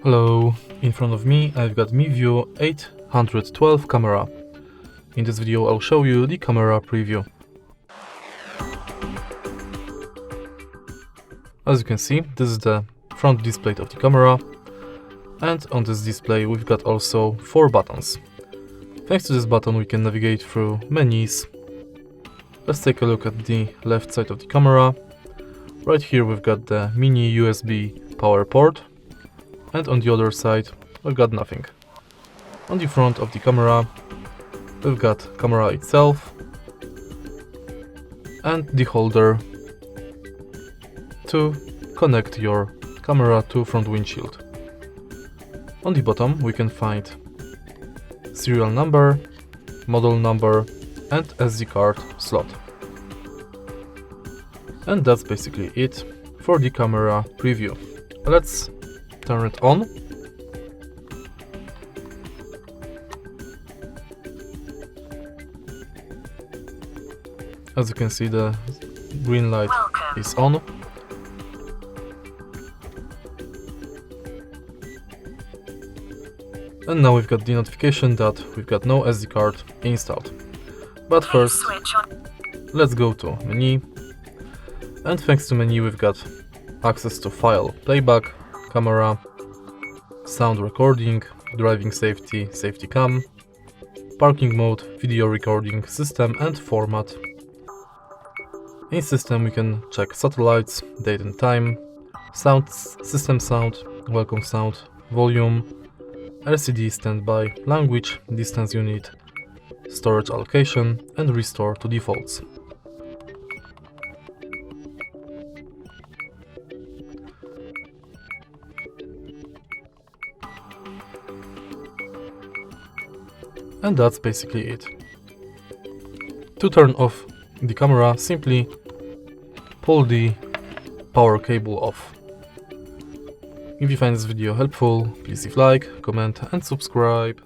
Hello, in front of me I've got MiVue 812 camera. In this video I'll show you the camera preview. As you can see, this is the front display of the camera, and on this display we've got also 4 buttons. Thanks to this button we can navigate through menus. Let's take a look at the left side of the camera. Right here we've got the mini USB power port, and on the other side we've got nothing. On the front of the camera we've got camera itself and the holder to connect your camera to front windshield. On the bottom we can find serial number, model number and SD card slot. And that's basically it for the camera preview. Let's turn it on. As you can see, the green light is on. And now we've got the notification that we've got no SD card installed. But first, let's go to menu. And thanks to menu we've got access to file playback, camera, sound recording, driving safety, safety cam, parking mode, video recording, system and format. In system we can check satellites, date and time, sound, system sound, welcome sound, volume, LCD standby, language, distance unit, storage allocation and restore to defaults. And that's basically it. To turn off the camera, simply pull the power cable off. If you find this video helpful, please leave a like, comment and subscribe.